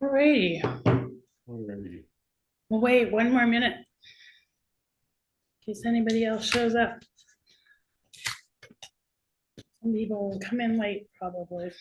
Alrighty, Alrighty. we'll wait one more minute in case anybody else shows up. Some people will come in late probably.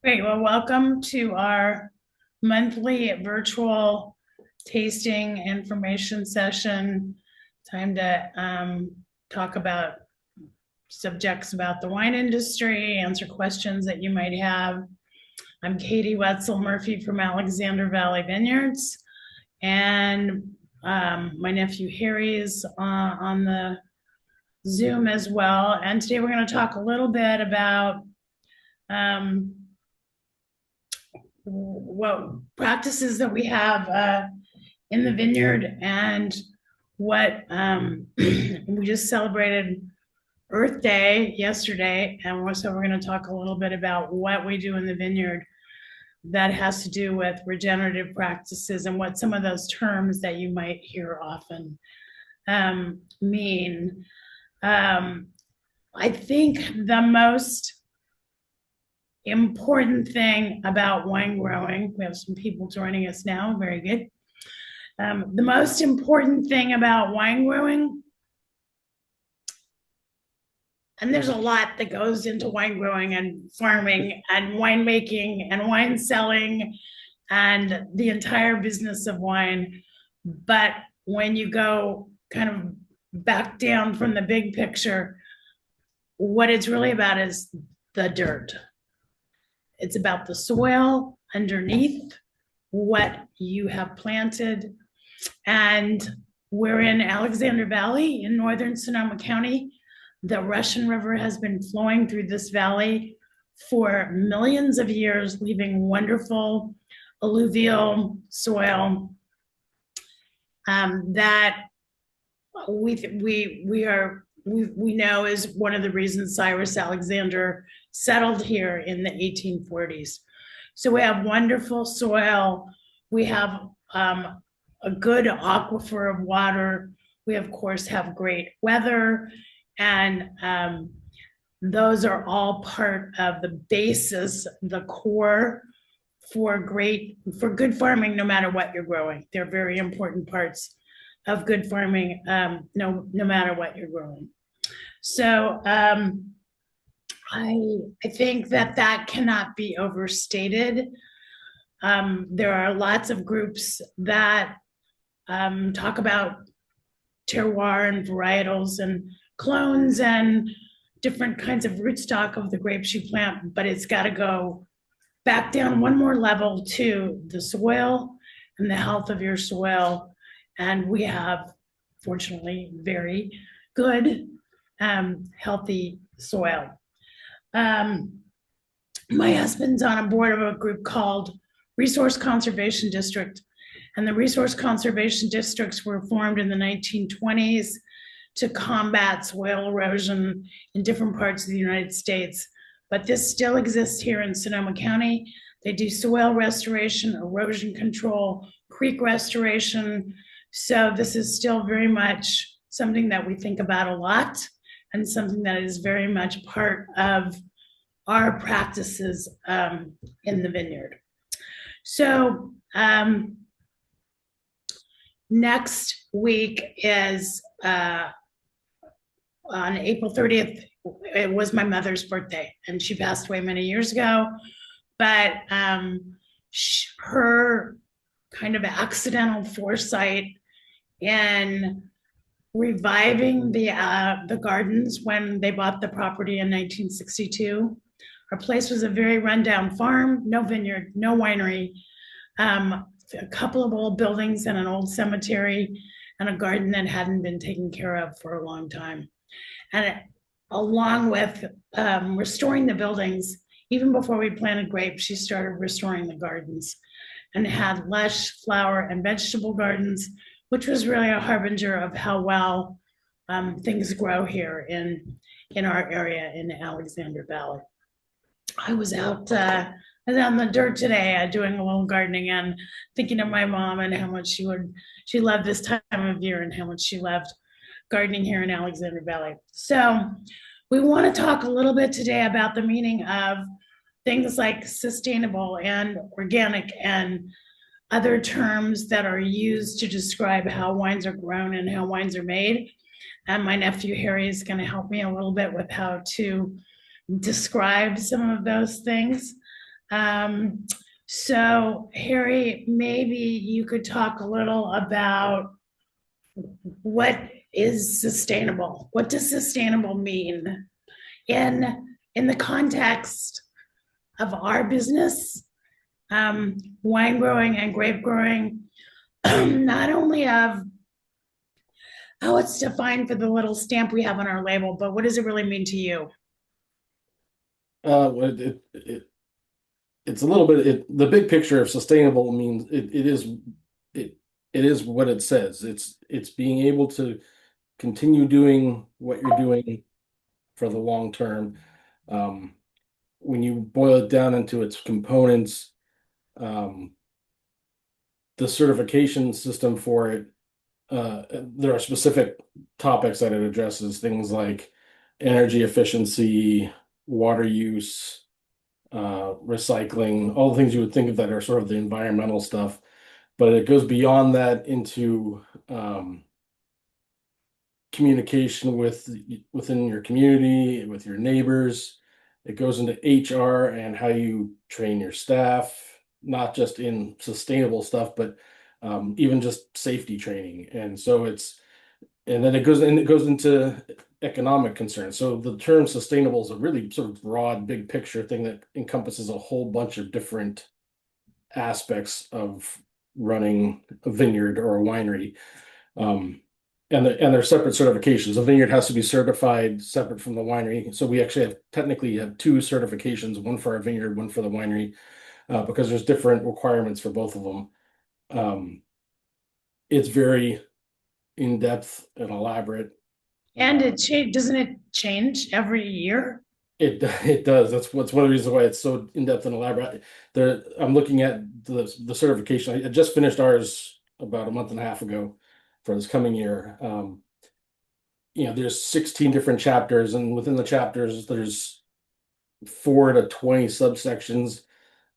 Great, well, welcome to our monthly virtual tasting information session. Time to talk about subjects about the wine industry, answer questions that you might have. I'm Katie Wetzel Murphy from Alexander Valley Vineyards, and my nephew Harry is on the Zoom as well. And today we're going to talk a little bit about what practices that we have in the vineyard and what we just celebrated Earth Day yesterday. And so we're going to talk a little bit about what we do in the vineyard that has to do with regenerative practices and what some of those terms that you might hear often mean. I think the most important thing about wine growing, we have some people joining us now, very good. The most important thing about wine growing, and there's a lot that goes into wine growing and farming and winemaking and wine selling and the entire business of wine. But when you go kind of back down from the big picture, what it's really about is the dirt. It's about the soil underneath what you have planted. And we're in Alexander Valley in northern Sonoma County. The Russian River has been flowing through this valley for millions of years, leaving wonderful alluvial soil that we know is one of the reasons Cyrus Alexander settled here in the 1840s. So we have wonderful soil. We have a good aquifer of water. We, of course, have great weather. And those are all part of the basis, the core for good farming, no matter what you're growing. They're very important parts of good farming, no matter what you're growing. So I think that cannot be overstated. There are lots of groups that talk about terroir and varietals and clones and different kinds of rootstock of the grapes you plant, but it's got to go back down one more level to the soil and the health of your soil. And we have, fortunately, very good, healthy soil. My husband's on a board of a group called Resource Conservation District, and the resource conservation districts were formed in the 1920s to combat soil erosion in different parts of the United States. But this still exists here in Sonoma County. They do soil restoration, erosion control, creek restoration. So this is still very much something that we think about a lot and something that is very much part of our practices in the vineyard. So next week is on April 30th. It was my mother's birthday, and she passed away many years ago. But her kind of accidental foresight in reviving the gardens when they bought the property in 1962. Our place was a very rundown farm, no vineyard, no winery, a couple of old buildings and an old cemetery, and a garden that hadn't been taken care of for a long time. And along with restoring the buildings, even before we planted grapes, she started restoring the gardens and had lush flower and vegetable gardens, which was really a harbinger of how well things grow here in our area in the Alexander Valley. I was out in the dirt today doing a little gardening and thinking of my mom and how much she loved this time of year and how much she loved gardening here in Alexander Valley. So we want to talk a little bit today about the meaning of things like sustainable and organic and other terms that are used to describe how wines are grown and how wines are made. And my nephew Harry is going to help me a little bit with how to describe some of those things. So, Harry, maybe you could talk a little about what is sustainable. What does sustainable mean in the context of our business, wine growing and grape growing, not only of how it's defined for the little stamp we have on our label, but what does it really mean to you? It's a little bit the big picture of sustainable means it it is what it says. It's being able to continue doing what you're doing for the long term. Um, when you boil it down into its components, um, the certification system for it, there are specific topics that it addresses, things like energy efficiency, water use, recycling, all the things you would think of that are sort of the environmental stuff. But it goes beyond that into communication within your community, with your neighbors. It goes into HR and how you train your staff, not just in sustainable stuff, but even just safety training. And then it goes into economic concerns. So the term sustainable is a really sort of broad, big picture thing that encompasses a whole bunch of different aspects of running a vineyard or a winery. Um, and they're separate certifications. A vineyard has to be certified separate from the winery. So we actually technically have two certifications, one for our vineyard, one for the winery, because there's different requirements for both of them. Um, it's very in-depth and elaborate. And doesn't it change every year? It does. What's one of the reasons why it's so in-depth and elaborate. I'm looking at the certification. I just finished ours about a month and a half ago for this coming year. There's 16 different chapters, and within the chapters, there's 4 to 20 subsections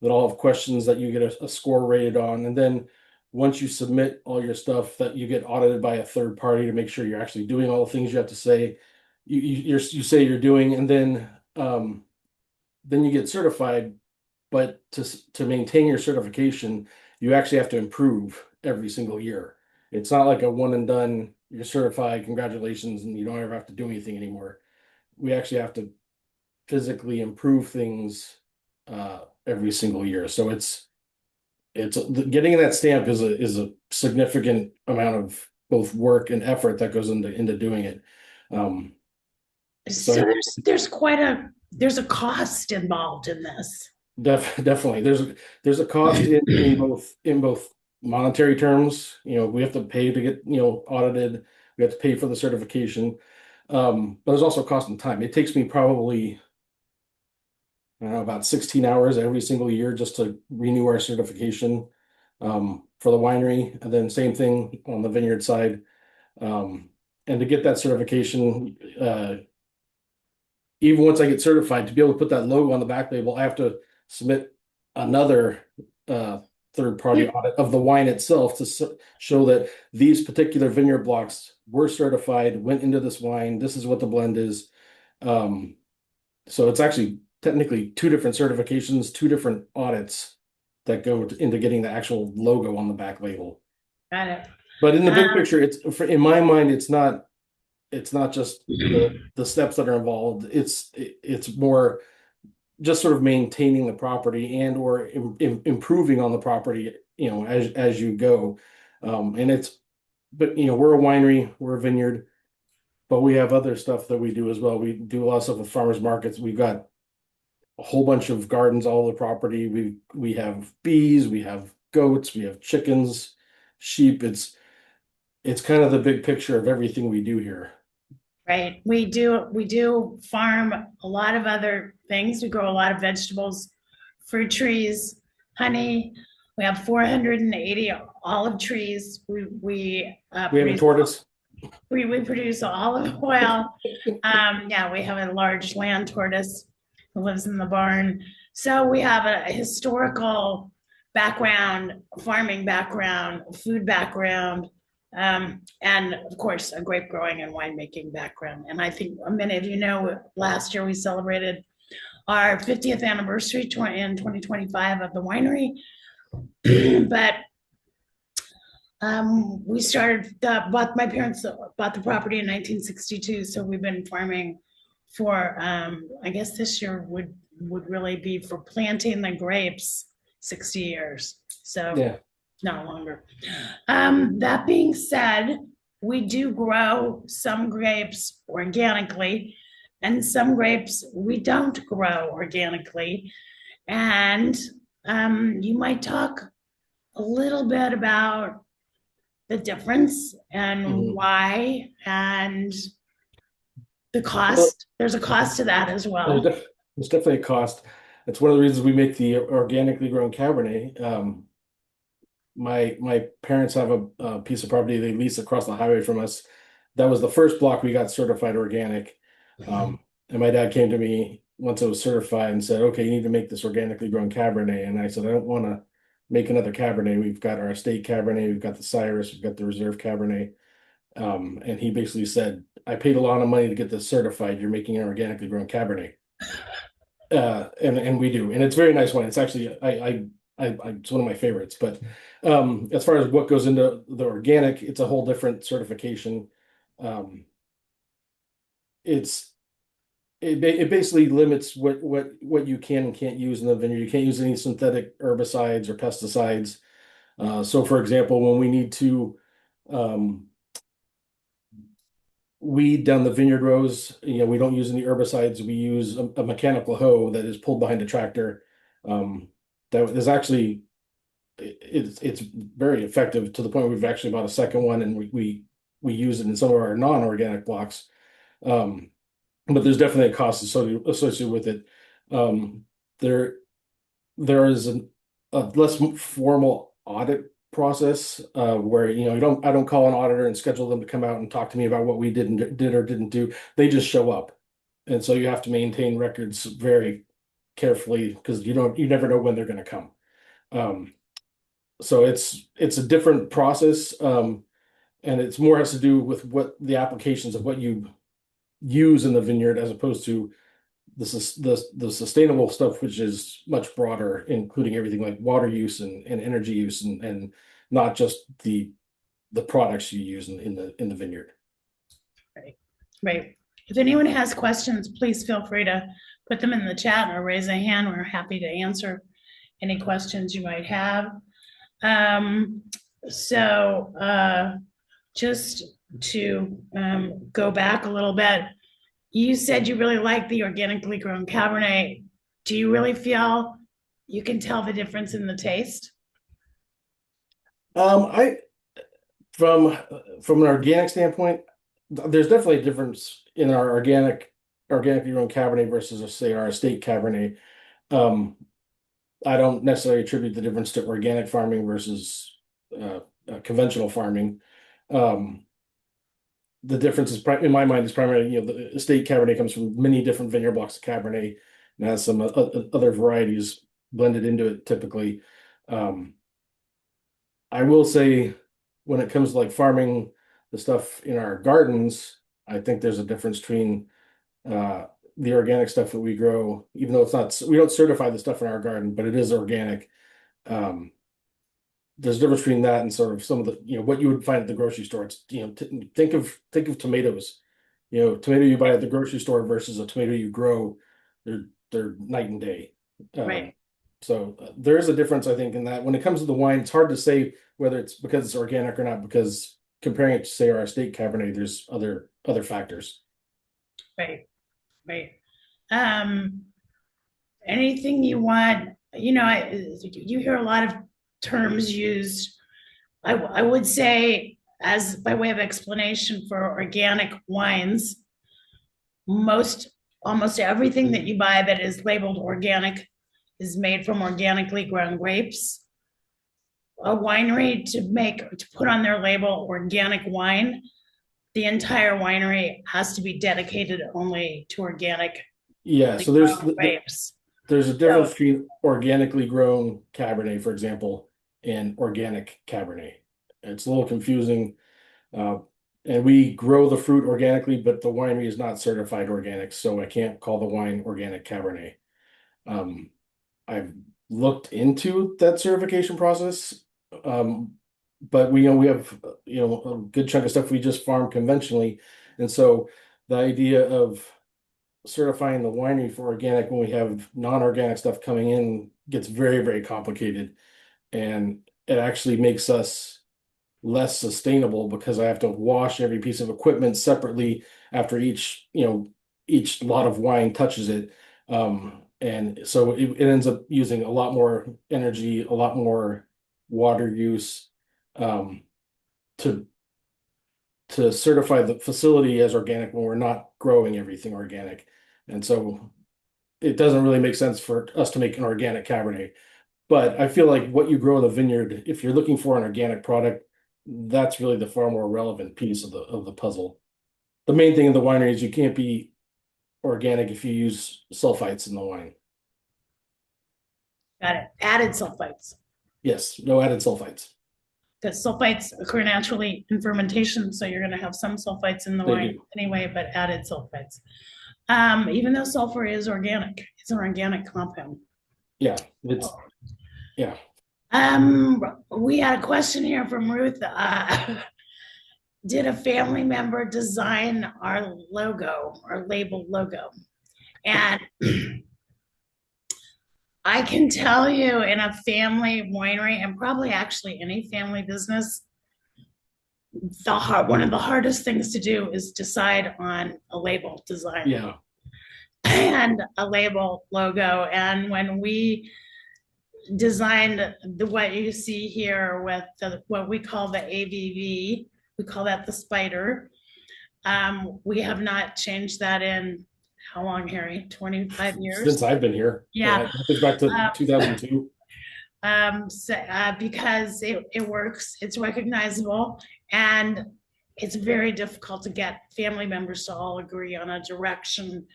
that all have questions that you get a score rated on. And then once you submit all your stuff, that you get audited by a third party to make sure you're actually doing all the things you have to say you say you're doing, and then you get certified. But to maintain your certification, you actually have to improve every single year. It's not like a one and done, you're certified, congratulations, and you don't ever have to do anything anymore. We actually have to physically improve things every single year. So it's getting that stamp is a significant amount of both work and effort that goes into doing it. Um, So so there's a cost involved in this. Definitely, there's a cost in both monetary terms. We have to pay to get audited. We have to pay for the certification, but there's also cost and time. It takes me probably, I don't know, about 16 hours every single year just to renew our certification for the winery, and then same thing on the vineyard side. And to get that certification, even once I get certified, to be able to put that logo on the back label, I have to submit another third party audit of the wine itself to show that these particular vineyard blocks were certified, went into this wine. This is what the blend is. So it's actually technically 2 different certifications, 2 different audits that go into getting the actual logo on the back label. Got it. But in the big picture, in my mind, it's not it's not just the steps that are involved. It's more just sort of maintaining the property and or improving on the property, as you go. And but we're a winery, we're a vineyard, but we have other stuff that we do as well. We do a lot of stuff with farmers markets. We've got a whole bunch of gardens all over the property. We have bees, we have goats, we have chickens, sheep. It's kind of the big picture of everything we do here. Right. We do farm a lot of other things. We grow a lot of vegetables, fruit trees, honey. We have 480 olive trees. We have a tortoise. We produce olive oil. Yeah, we have a large land tortoise who lives in the barn. So we have a historical background, farming background, food background, and of course, a grape growing and winemaking background. And I think many of you know, last year we celebrated our 50th anniversary in 2025 of the winery. But we started, my parents bought the property in 1962, so we've been farming for, I guess this year would really be for planting the grapes, 60 years. So Yeah. no longer. That being said, we do grow some grapes organically, and some grapes we don't grow organically. And you might talk a little bit about the difference and Mhm. why, and the Well, cost. There's a cost to that as there's, well. def there's definitely a cost. That's one of the reasons we make the organically grown Cabernet. My parents have a piece of property they lease across the highway from us. That was the first block we got certified organic. And my dad came to me once it was certified and said, "Okay, you need to make this organically grown Cabernet." And I said, "I don't want to make another Cabernet. We've got our estate Cabernet, we've got the Cyrus, we've got the Reserve Cabernet." And he basically said, "I paid a lot of money to get this certified. You're making an organically grown Cabernet." And we do, and it's very nice wine. It's actually it's one of my favorites. But as far as what goes into the organic, it's a whole different certification. Um, it's it basically limits what you can and can't use in the vineyard. You can't use any synthetic herbicides or pesticides. So, for example, when we need to um, weed down the vineyard rows, we don't use any herbicides. We use a mechanical hoe that is pulled behind a tractor. That is actually it's very effective to the point we've actually bought a second one, and we use it in some of our non-organic blocks. Um, but there's definitely a cost associated with it. Um, there there is a less formal audit process where you don't I don't call an auditor and schedule them to come out and talk to me about what we did or didn't do. They just show up, and so you have to maintain records very carefully because you never know when they're going to come. Um, so it's a different process, and it's more has to do with what the applications of what you use in the vineyard as opposed to the sustainable stuff, which is much broader, including everything like water use and energy use and not just the products you use in the vineyard. Right. Right. If anyone has questions, please feel free to put them in the chat or raise a hand. We're happy to answer any questions you might have. Um, so just to go back a little bit, you said you really like the organically grown Cabernet. Do you really feel you can tell the difference in the taste? I from an organic standpoint, there's definitely a difference in our organically grown Cabernet versus, say, our estate Cabernet. Um, I don't necessarily attribute the difference to organic farming versus conventional farming. Um, the difference is, in my mind, is primarily, the estate Cabernet comes from many different vineyard blocks of Cabernet and has some other varieties blended into it typically. Um, I will say, when it comes to like farming the stuff in our gardens, I think there's a difference between uh, the organic stuff that we grow, even though we don't certify the stuff in our garden, but it is organic. Um, there's a difference between that and sort of some of the, what you would find at the grocery store. It's, think of tomatoes. Tomato you buy at the grocery store versus a tomato you grow, they're night and day. Right. So there is a difference, I think, in that when it comes to the wine, it's hard to say whether it's because it's organic or not, because comparing it to say our estate Cabernet, there's other factors. Right. Right. Um, anything you want, you hear a lot of terms used. I would say, as by way of explanation for organic wines, most almost everything that you buy that is labeled organic is made from organically grown grapes. A winery to put on their label organic wine, the entire winery has to be dedicated only to organic Yeah, so grapes. there's a So, difference between organically grown Cabernet, for example, and organic Cabernet. It's a little confusing. Uh, and we grow the fruit organically, but the winery is not certified organic, so I can't call the wine organic Cabernet. Um, I've looked into that certification process, but we have a good chunk of stuff we just farm conventionally, and so the idea of certifying the winery for organic when we have non-organic stuff coming in gets very, very complicated, and it actually makes us less sustainable because I have to wash every piece of equipment separately after each lot of wine touches it. And so it ends up using a lot more energy, a lot more water use, um, to certify the facility as organic when we're not growing everything organic. And so it doesn't really make sense for us to make an organic Cabernet. But I feel like what you grow in the vineyard, if you're looking for an organic product, that's really the far more relevant piece of the puzzle. The main thing in the winery is you can't be organic if you use sulfites in the wine. got it. Added sulfites. Yes, no added sulfites. Because sulfites occur naturally in fermentation, so you're going to have some sulfites in the They wine do. anyway, but added sulfites. Even though sulfur is organic, it's an organic compound. Yeah, yeah. We had a question here from Ruth. Did a family member design our logo, our label logo? And I can tell you, in a family winery, and probably actually any family business, one of the hardest things to do is decide on a label design Yeah. and a label logo. And when we designed what you see here with what we call the AVV, we call that the spider. We have not changed that in how long, Harry? 25 years? Since I've been here. Yeah. It's back to 2002. Because it works, it's recognizable, and it's very difficult to get family members to all agree on a direction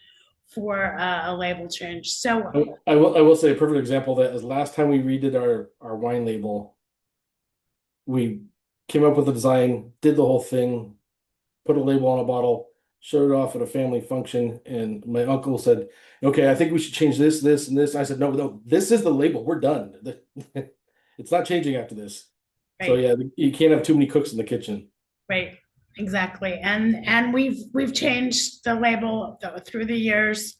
for a label change. So I will say a perfect example of that is last time we redid our wine label, we came up with a design, did the whole thing, put a label on a bottle, showed it off at a family function, and my uncle said, "Okay, I think we should change this, this, and this." I said, "No, this is the label. We're done. It's not changing after this." So right, yeah, you can't have too many cooks in the kitchen. right, exactly. And we've changed the label through the years.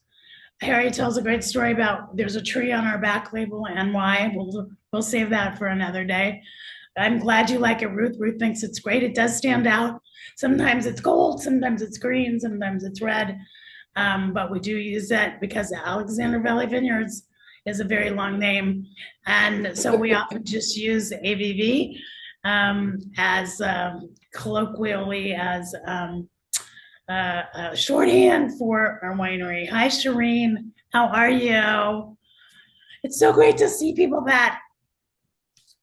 Harry tells a great story about there's a tree on our back label and why. We'll save that for another day. I'm glad you like it, Ruth. Ruth thinks it's great. It does stand out. Sometimes it's gold, sometimes it's green, sometimes it's red. But we do use that because Alexander Valley Vineyards is a very long name. And so we often just use AVV as colloquially as shorthand for our winery. Hi, Shireen. How are you? It's so great to see people that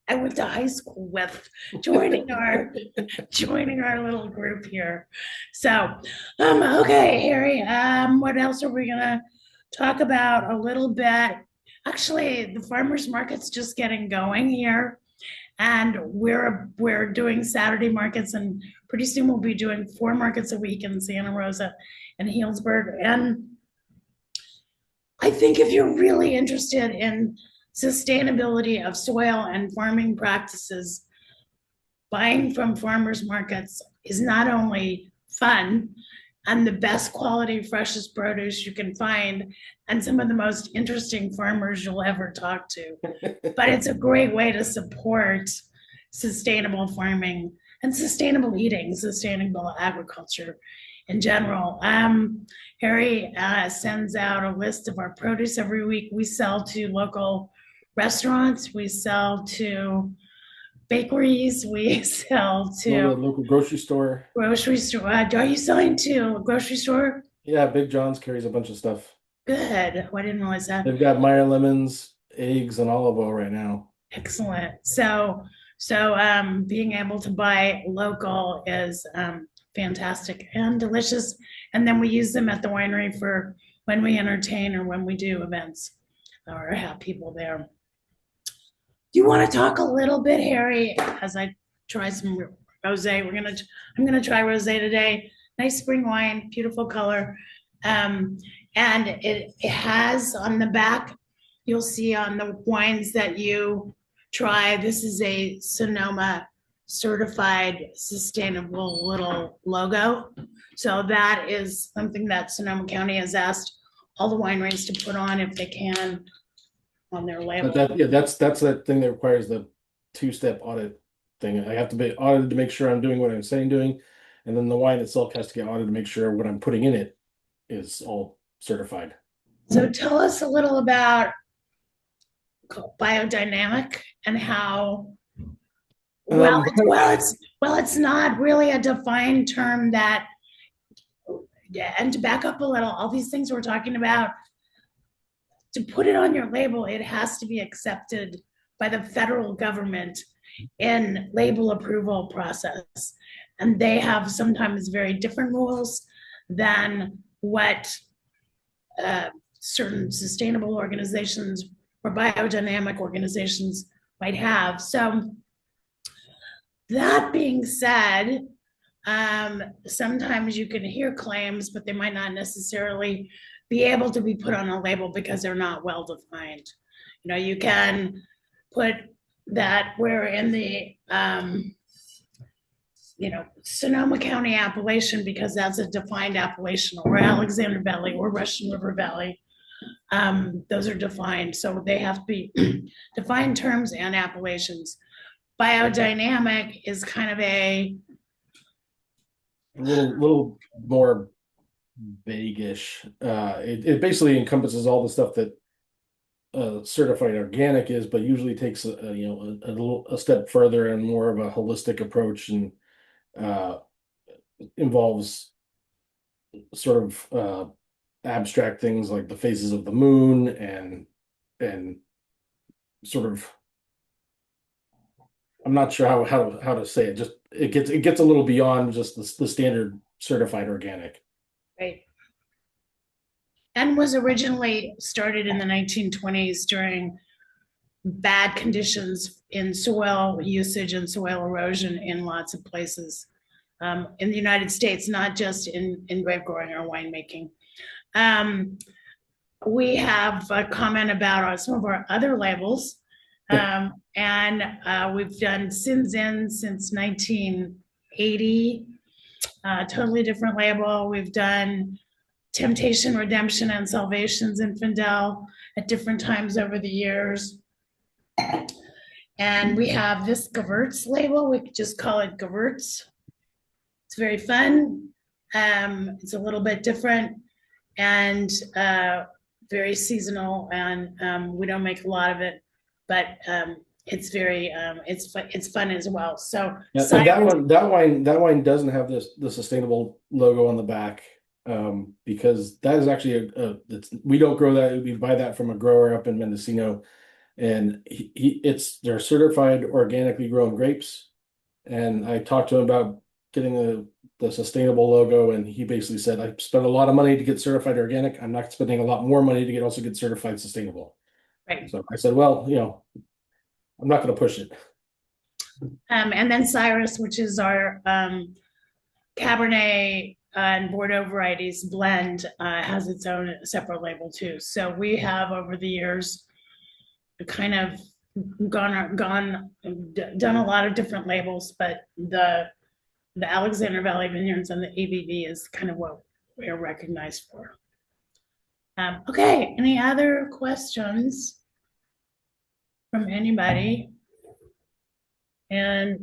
I went to high school with joining our little group here. So, okay, Harry. What else are we gonna talk about a little bit? Actually, the farmers market's just getting going here, and we're doing Saturday markets, and pretty soon we'll be doing 4 markets a week in Santa Rosa and Healdsburg. And I think if you're really interested in sustainability of soil and farming practices, buying from farmers markets is not only fun, and the best quality, freshest produce you can find, and some of the most interesting farmers you'll ever talk to. But it's a great way to support sustainable farming and sustainable eating, sustainable agriculture in general. Harry sends out a list of our produce every week. We sell to local restaurants, we sell to bakeries, we sell to Local grocery store. grocery store. Are you selling to a grocery store? Yeah, Big John's carries a bunch of stuff. Good. Oh, I didn't realize that. They've got Meyer lemons, eggs, and olive oil right now. Excellent. Being able to buy local is fantastic and delicious. And then we use them at the winery for when we entertain or when we do events or have people there. Do you want to talk a little bit, Harry, as I try some rosé? I'm gonna try rosé today. Nice spring wine, beautiful color. And it has on the back, you'll see on the wines that you try, this is a Sonoma certified sustainable little logo. So that is something that Sonoma County has asked all the wineries to put on if they can on their label. That's that thing that requires the two-step audit thing. I have to be audited to make sure I'm doing what I'm saying doing, and then the wine itself has to get audited to make sure what I'm putting in it is all certified. So tell us a little about biodynamic and how it's not really a defined term that, and to back up a little, all these things we're talking about, to put it on your label, it has to be accepted by the federal government in label approval process. And they have sometimes very different rules than what certain sustainable organizations or biodynamic organizations might have. So that being said, sometimes you can hear claims, but they might not necessarily be able to be put on a label because they're not well defined. You know, you can put that we're in the Sonoma County appellation because that's a defined appellation, or Alexander Valley or Russian River Valley. Those are defined, so they have to be defined terms and appellations. Biodynamic is kind of a little more vague-ish. It basically encompasses all the stuff that certified organic is, but usually takes a step further and more of a holistic approach, and involves sort of abstract things like the phases of the moon and sort of, I'm not sure how to say it. Just it gets a little beyond just the standard certified organic. right. And was originally started in the 1920s during bad conditions in soil usage and soil erosion in lots of places in the United States, not just in grape growing or winemaking. We have a comment about some of our other labels. And we've done Sinzin since 1980, totally different label. We've done Temptation, Redemption, and Salvation's Infidel at different times over the years. And we have this Gewürz label. We could just call it Gewürz. It's very fun. It's a little bit different and very seasonal, and we don't make a lot of it, but it's very it's fun as well. So yeah, that wine doesn't have the sustainable logo on the back, because that is actually we don't grow that. We buy that from a grower up in Mendocino, and they're certified organically grown grapes. And I talked to him about getting the sustainable logo, and he basically said, I spent a lot of money to get certified organic. I'm not spending a lot more money to also get certified sustainable. Right. So I said, well, I'm not going to push it. And then Cyrus, which is our Cabernet and Bordeaux varieties blend, has its own separate label too. So we have over the years kind of done a lot of different labels, but the Alexander Valley Vineyards and the AVV is kind of what we are recognized for. Okay, any other questions from anybody? And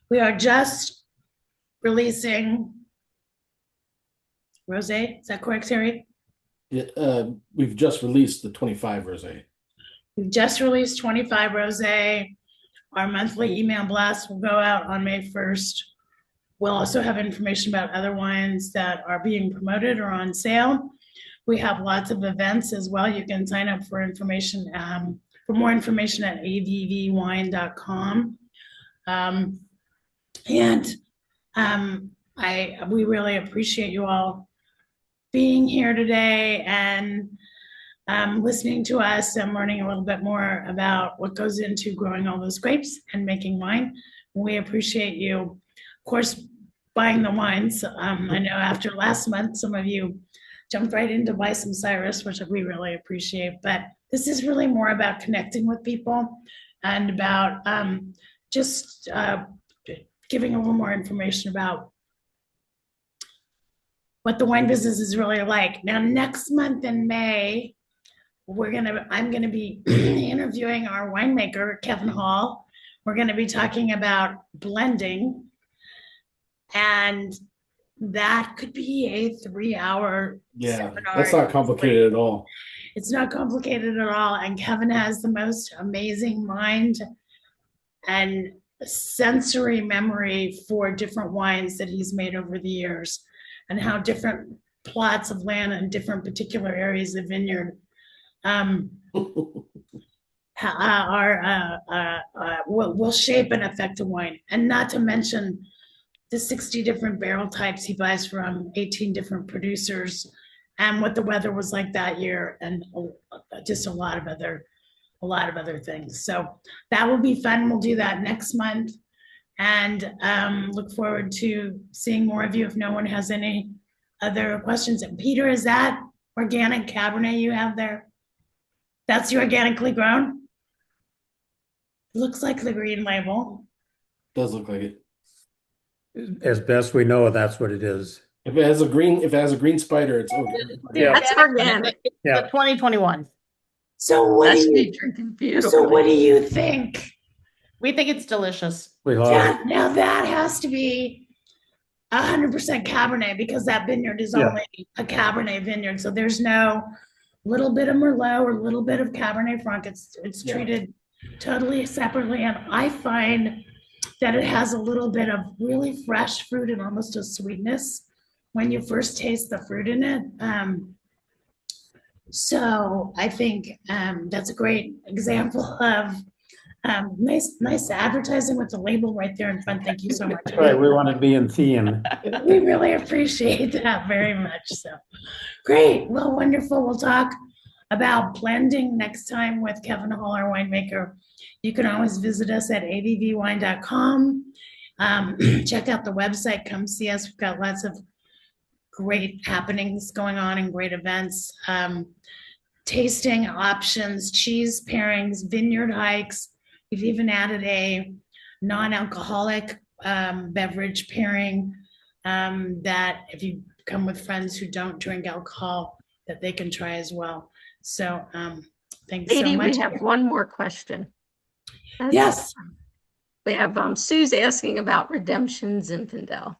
we are just releasing rosé. Is that correct, Terry? Yeah, we've just released the 25 rosé. We've just released 25 rosé. Our monthly email blast will go out on May 1st. We'll also have information about other wines that are being promoted or on sale. We have lots of events as well. You can sign up for information, for more information at avvwine.com. We really appreciate you all being here today and listening to us and learning a little bit more about what goes into growing all those grapes and making wine. We appreciate you, of course, buying the wines. I know after last month, some of you jumped right in to buy some Cyrus, which we really appreciate. But this is really more about connecting with people and about just giving a little more information about what the wine business is really like. Now, next month in May, I'm gonna be interviewing our winemaker, Kevin Hall. We're gonna be talking about blending, and that could be a 3-hour seminar. That's not complicated at all. It's not complicated at all, and Kevin has the most amazing mind and sensory memory for different wines that he's made over the years, and how different plots of land and different particular areas of vineyard will shape and affect a wine. And not to mention the 60 different barrel types he buys from 18 different producers, and what the weather was like that year, and just a lot of other things. So that will be fun. We'll do that next month, and look forward to seeing more of you if no one has any other questions. And Peter, is that organic Cabernet you have there? That's your organically grown? Looks like the green label. Does look like it. As best we know, that's what it is. If it has a green spider, it's okay. Yeah. That's organic. Yeah. 2021. So what That's do me you, drinking so beautifully. what do you think? We think it's delicious. We love Yeah, now that has to be 100% Cabernet, because that vineyard is Yeah. only a Cabernet vineyard. So there's no little bit of Merlot or little bit of Cabernet Franc. It's Yeah. treated totally separately. And I find that it has a little bit of really fresh fruit and almost a sweetness when you first taste the fruit in it. So I think that's a great example of nice advertising with the label right there in front. Thank you so much. it. Right, we want to be in theme. We really appreciate that very much. So great. Well, wonderful. We'll talk about blending next time with Kevin Hall, our winemaker. You can always visit us at avvwine.com. Check out the website. Come see us. We've got lots of great happenings going on and great events. Tasting options, cheese pairings, vineyard hikes. We've even added a non-alcoholic beverage pairing that if you come with friends who don't drink alcohol, that they can try as well. So thanks so Katie, much. we have one more question. Yes. We have Sue's asking about Redemption Zinfandel.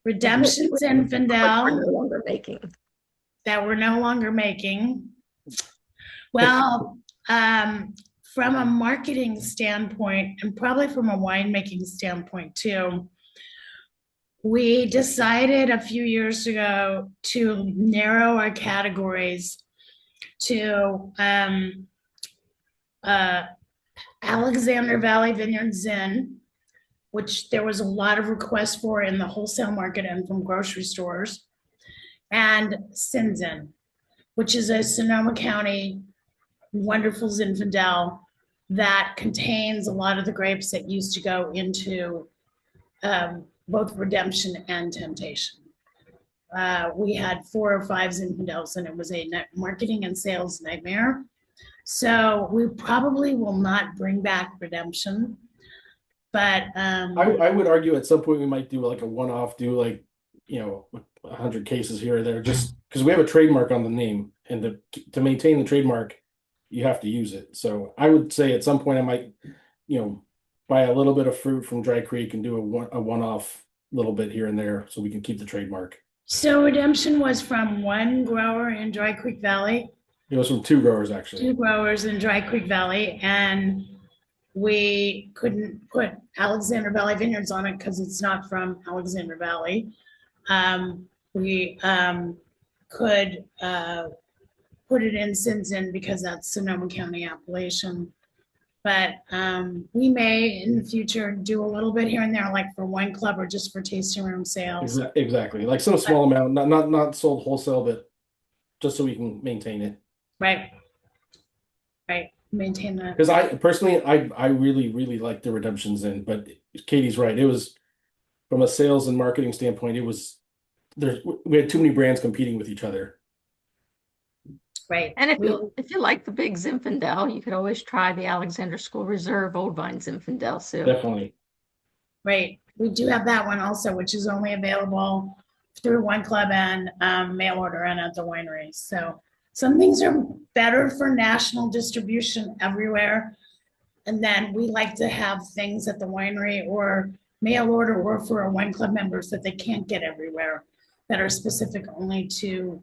Redemption Zinfandel. We're no longer making. That we're no longer making. Well, from a marketing standpoint, and probably from a winemaking standpoint too, we decided a few years ago to narrow our categories to Alexander Valley Vineyard Zin, which there was a lot of requests for in the wholesale market and from grocery stores, and Sinzin, which is a Sonoma County wonderful Zinfandel that contains a lot of the grapes that used to go into both Redemption and Temptation. We had 4 or 5 Zinfandels, and it was a marketing and sales nightmare. So we probably will not bring back redemption. But I would argue at some point we might do like a one-off, do like, 100 cases here or there, just because we have a trademark on the name, and to maintain the trademark, you have to use it. So I would say at some point I might, buy a little bit of fruit from Dry Creek and do a one-off little bit here and there so we can keep the trademark. so redemption was from one grower in Dry Creek Valley, It was from 2 growers two actually. growers in Dry Creek Valley, and we couldn't put Alexander Valley Vineyards on it because it's not from Alexander Valley. We could put it in Sinzin because that's Sonoma County appellation. But we may in the future do a little bit here and there, like for wine club or just for tasting room sales. Exactly, like some small amount, not sold wholesale, but just so we can maintain it. Right. Right. Maintain that. Because I personally, I really like the redemptions in, but Katie's right. It was from a sales and marketing standpoint, we had too many brands competing with each other. Right. And if you like the big Zinfandel, you could always try the Alexander School Reserve Old Vine Zinfandel soup. Definitely. Right. We do have that one also, which is only available through Wine Club and mail order and at the wineries. So some things are better for national distribution everywhere. And then we like to have things at the winery or mail order or for our Wine Club members that they can't get everywhere, that are specific only to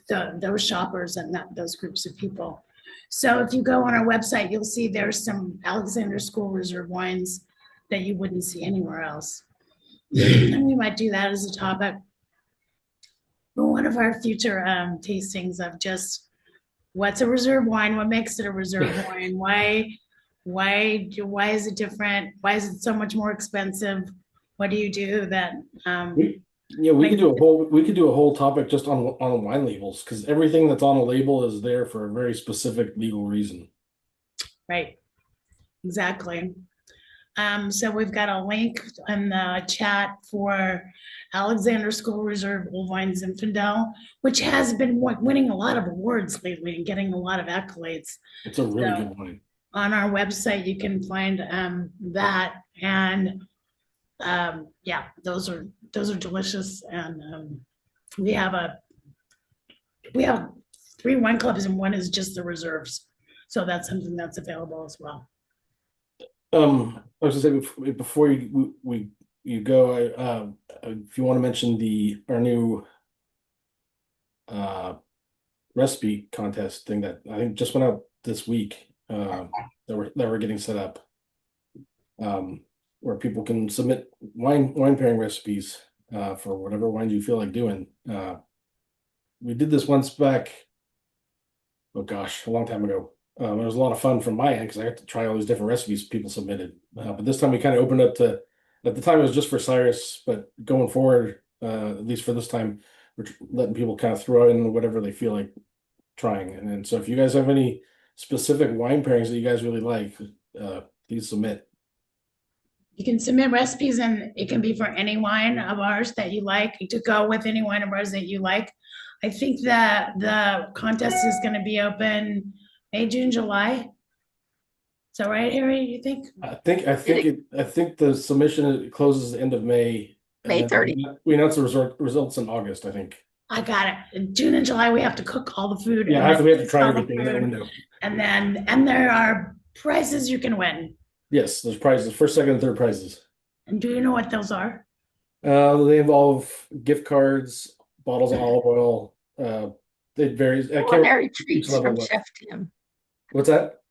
those shoppers and those groups of people. So if you go on our website, you'll see there's some Alexander School Reserve wines that you wouldn't see anywhere else. And we might do that as a topic for one of our future tastings of just what's a reserve wine, what makes it a reserve wine, why is it different, why is it so much more expensive, what do you do that We could do a whole topic just on wine labels, because everything that's on a label is there for a very specific legal reason. Right, exactly. So we've got a link in the chat for Alexander School Reserve Old Vine Zinfandel, which has been winning a lot of awards lately and getting a lot of accolades. It's a really good wine. On our website, you can find that, and yeah, those are delicious. And we have 3 wine clubs, and one is just the reserves. So that's something that's available as well. I was gonna say before you go, if you want to mention our new recipe contest thing that I think just went out this week, that we're getting set up, where people can submit wine pairing recipes for whatever wines you feel like doing. We did this once back, oh gosh, a long time ago. It was a lot of fun from my end because I got to try all these different recipes people submitted. But this time we kind of opened up to, at the time it was just for Cyrus, but going forward, at least for this time, we're letting people kind of throw in whatever they feel like trying. And so if you guys have any specific wine pairings that you guys really like, please submit. You can submit recipes, and it can be for any wine of ours that you like, to go with any wine of ours that you like. I think that the contest is going to be open May, June, July. Is that right, Harry? You think? I think the submission closes the end of May. May 30th. We announce the results in August, I think. I got it. In June and July, we have to cook all the food. Yeah, we have to try all the everything in that food. window. And there are prizes you can win. Yes, there's prizes, first, second, and third prizes. And do you know what those are? They involve gift cards, bottles of olive oil. It varies. Culinary treats level from what. Chef Tim. What's that?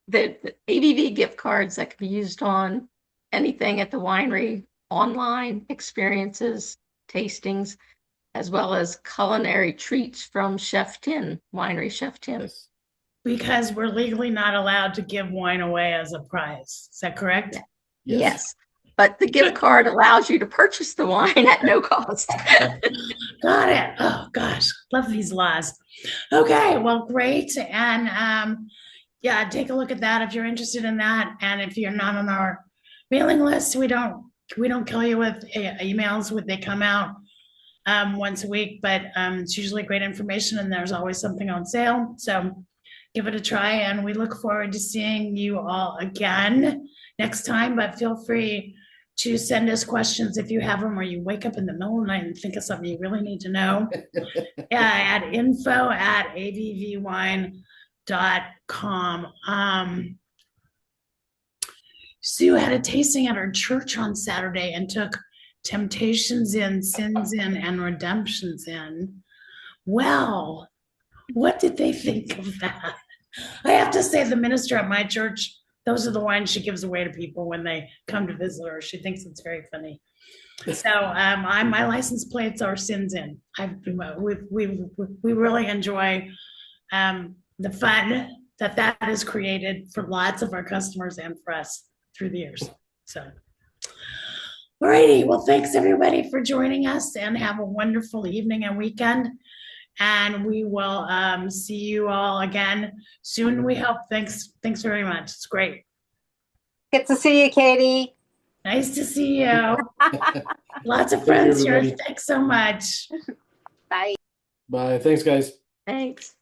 The AVV gift cards that can be used on anything at the winery, online experiences, tastings, as well as culinary treats from Chef Tim, winery Chef Tim. Yes. Because we're legally not allowed to give wine away as a prize. Is that correct? Yeah. Yes. But the gift card allows you to purchase the wine at no cost. Got it. Oh gosh, love these laws. Okay, well, great. And yeah, take a look at that if you're interested in that. And if you're not on our mailing list, we don't kill you with emails when they come out. once a week, but it's usually great information and there's always something on sale. So give it a try, and we look forward to seeing you all again next time. But feel free to send us questions if you have them, or you wake up in the middle of the night and think of something you really need to know. At info@avvwine.com. Sue had a tasting at our church on Saturday and took temptations in, sins in, and redemptions in. Well, what did they think of that? I have to say, the minister at my church, those are the wines she gives away to people when they come to visit her. She thinks it's very funny. So my license plates are sins in. We really enjoy the fun that has created for lots of our customers and for us through the years. So, alrighty. Well, thanks everybody for joining us, and have a wonderful evening and weekend. And we will see you all again soon, we hope. Thanks very much. It's great. Good to see you, Katie. Nice to see you. Lots of Thank you, friends here. everybody. Thanks so much. Bye. Bye. Thanks, guys. Thanks.